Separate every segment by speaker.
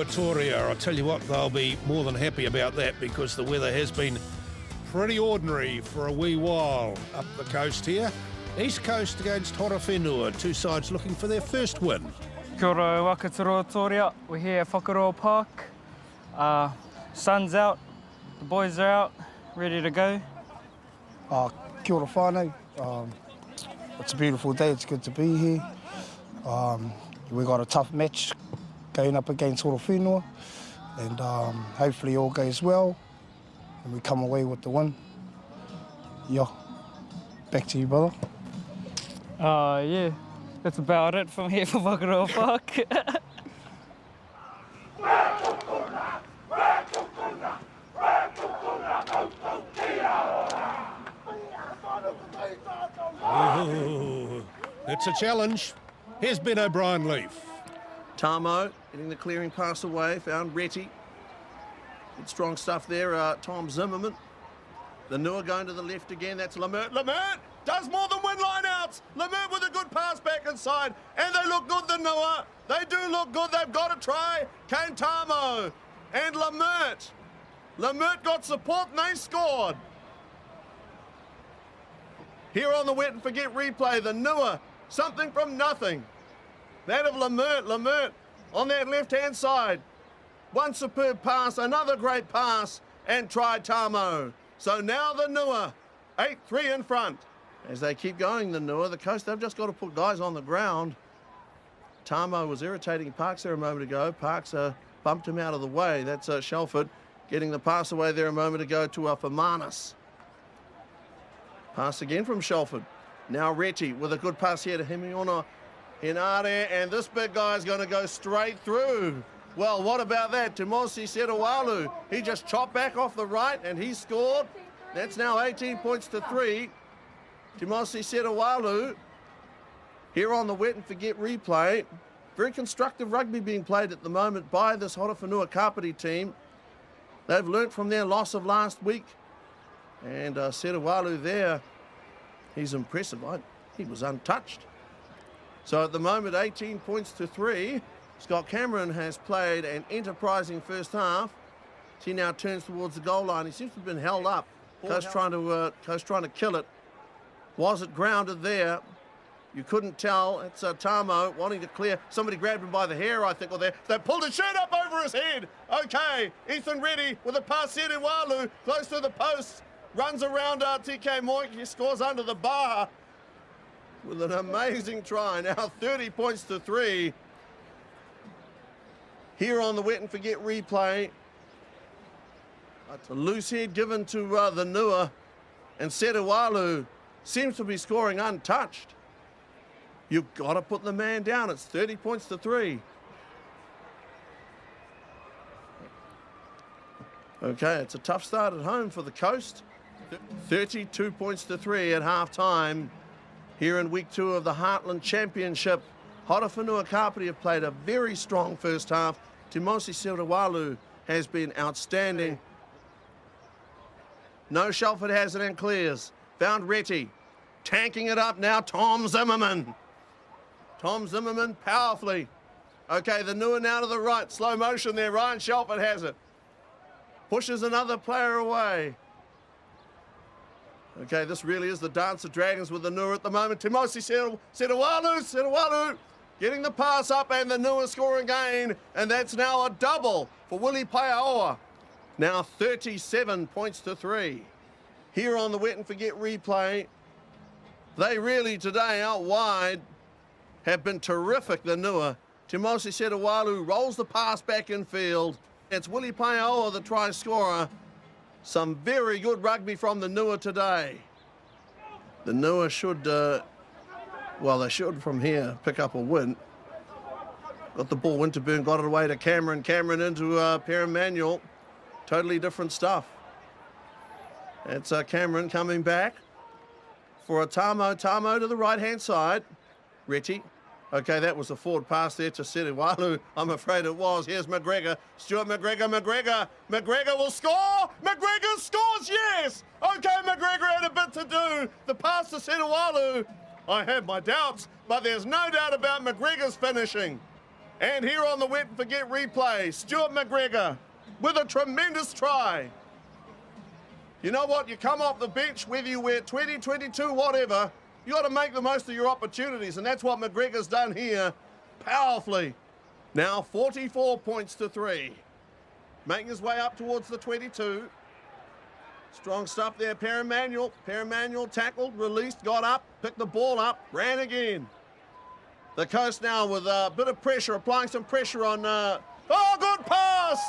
Speaker 1: Toria. I'll tell you what, they'll be more than happy about that because the weather has been pretty ordinary for a wee while up the coast here. East Coast against Horowhenua, two sides looking for their first win.
Speaker 2: Kia ora, Wakaturo Toria. We're here at Whakaroa Park. Sun's out, the boys are out, ready to go.
Speaker 3: Kia ora whānau. It's a beautiful day, it's good to be here. We got a tough match going up against Horowhenua, and hopefully all goes well and we come away with the win. Yeah, back to you, brother.
Speaker 2: Yeah, that's about it from here for Whakaroa Park.
Speaker 1: Ooh, it's a challenge. Here's Ben O'Brien-Leaf.
Speaker 4: Tamou getting the clearing pass away, found Reti. Good strong stuff there, Tom Zimmerman. The Nua going to the left again, that's Lamert. Lamert does more than win line-outs. Lamert with a good pass back inside, and they look good, the Nua. They do look good, they've got to try. Kane Tamou and Lamert. Lamert got support and they scored. Here on the wet and forget replay, the Nua, something from nothing. That of Lamert, Lamert on that left-hand side. One superb pass, another great pass, and try Tamou. So now the Nua, 8-3 in front. As they keep going, the Nua, the coast, they've just got to put guys on the ground. Tamou was irritating Parks there a moment ago. Parks bumped him out of the way. That's Shelford getting the pass away there a moment ago to Fermanus. Pass again from Shelford. Now Reti with a good pass here to Himiona Hinare, and this big guy's going to go straight through. Well, what about that? Timoci Serawalu, he just chopped back off the right and he scored. That's now 18 points to 3. Timoci Serawalu here on the wet and forget replay. Very constructive rugby being played at the moment by this Horowhenua Kapiti team. They've learnt from their loss of last week. And Serawalu there, he's impressive. He was untouched. So at the moment, 18 points to 3. Scott Cameron has played an enterprising first half. He now turns towards the goal line. He seems to have been held up. Coast trying to kill it. Was it grounded there? You couldn't tell. It's Tamou wanting to clear. Somebody grabbed him by the hair, I think, or there. They pulled his shirt up over his head. Okay, Ethan Reti with a pass here to Walu, close to the post. Runs around TK Moik, he scores under the bar with an amazing try. Now 30 points to 3. Here on the wet and forget replay. It's a loose head given to the Nua, and Serawalu seems to be scoring untouched. You've got to put the man down. It's 30 points to 3. Okay, it's a tough start at home for the coast. 32 points to 3 at half-time here in week 2 of the Heartland Championship. Horowhenua Kapiti have played a very strong first half. Timoci Serawalu has been outstanding. No Shelford has it and clears. Found Reti. Tanking it up now, Tom Zimmerman. Tom Zimmerman powerfully. Okay, the Nua now to the right. Slow motion there. Ryan Shelford has it. Pushes another player away. Okay, this really is the dance of dragons with the Nua at the moment. Timoci Serawalu getting the pass up, and the Nua scoring again, and that's now a double for Willie Paia'aua. Now 37 points to 3. Here on the wet and forget replay, they really today out wide have been terrific, the Nua. Timoci Serawalu rolls the pass back in field. It's Willie Paia'aua, the try scorer. Some very good rugby from the Nua today. The Nua should, they should from here pick up a win. Got the ball, Winterburn got it away to Cameron. Cameron into Per Emmanuel. Totally different stuff. It's Cameron coming back for a Tamou. Tamou to the right-hand side. Reti. Okay, that was a forward pass there to Serawalu. I'm afraid it was. Here's MacGregor. Stewart MacGregor. MacGregor will score. MacGregor scores, yes. Okay, MacGregor had a bit to do. The pass to Serawalu. I have my doubts, but there's no doubt about MacGregor's finishing. And here on the wet and forget replay, Stewart MacGregor with a tremendous try. You know what? You come off the bench, whether you wear 20, 22, whatever, you got to make the most of your opportunities, and that's what MacGregor's done here powerfully. Now 44 points to 3. Making his way up towards the 22. Strong stuff there, Paia'aua tackled, released, got up, picked the ball up, ran again. The Coast now with a bit of pressure, applying some pressure on... oh, good pass!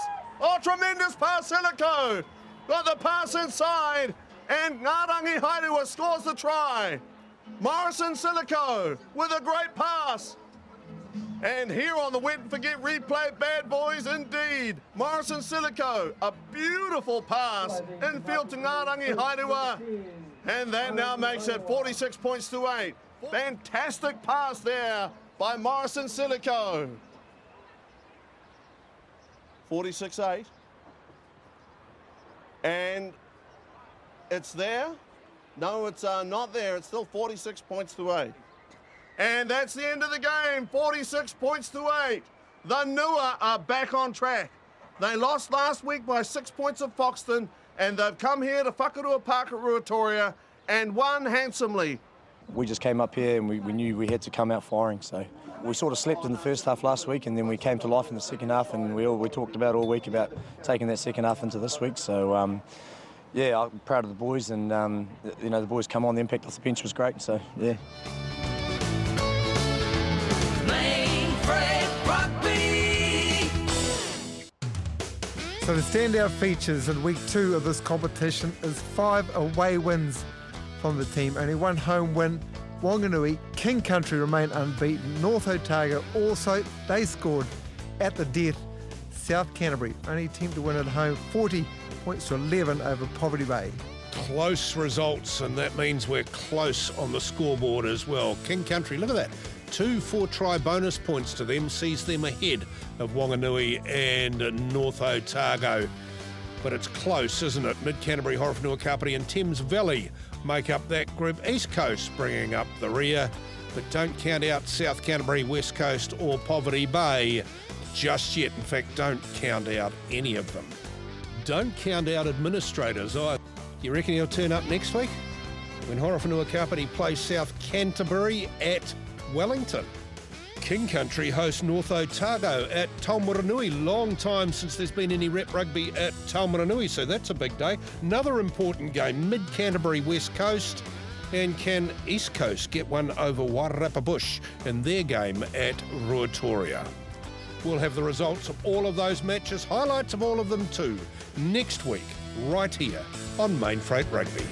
Speaker 4: Oh, tremendous pass, Silico! Got the pass inside, and Ngarangi Haerewa scores the try. Morrison Silico with a great pass. And here on the wet and forget replay, bad boys indeed. Morrison Silico, a beautiful pass infield to Ngarangi Haerewa. And that now makes it 46 points to 8. Fantastic pass there by Morrison Silico. 46-8. And it's there. No, it's not there. It's still 46 points to 8. And that's the end of the game, 46 points to 8. The Nua are back on track. They lost last week by 6 points at Foxton, and they've come here to Whakarua Park at Ruatoria and won handsomely.
Speaker 5: We just came up here and we knew we had to come out firing, so we sort of slept in the first half last week, and then we came to life in the second half, and we talked about all week about taking that second half into this week. So yeah, I'm proud of the boys, and you know, the boys come on, the impact off the bench was great, so yeah.
Speaker 6: So the standout features in week 2 of this competition is 5 away wins from the team. Only 1 home win. Wanganui, King Country remain unbeaten. North Otago also, they scored at the death. South Canterbury, only team to win at home, 40 points to 11 over Poverty Bay.
Speaker 1: Close results, and that means we're close on the scoreboard as well. King Country, look at that. 2 4-try bonus points to them, sees them ahead of Wanganui and North Otago. But it's close, isn't it? Mid-Canterbury, Horowhenua Kapiti and Thames Valley make up that group. East Coast bringing up the rear, but don't count out South Canterbury, West Coast or Poverty Bay just yet. In fact, don't count out any of them. Don't count out administrators either. You reckon he'll turn up next week when Horowhenua Kapiti plays South Canterbury at Wellington? King Country hosts North Otago at Taumaranui. Long time since there's been any rep rugby at Taumaranui, so that's a big day. Another important game, Mid-Canterbury, West Coast. And can East Coast get one over Wairarapa Bush in their game at Ruatoria? We'll have the results of all of those matches, highlights of all of them too, next week, right here on Main Freight Rugby.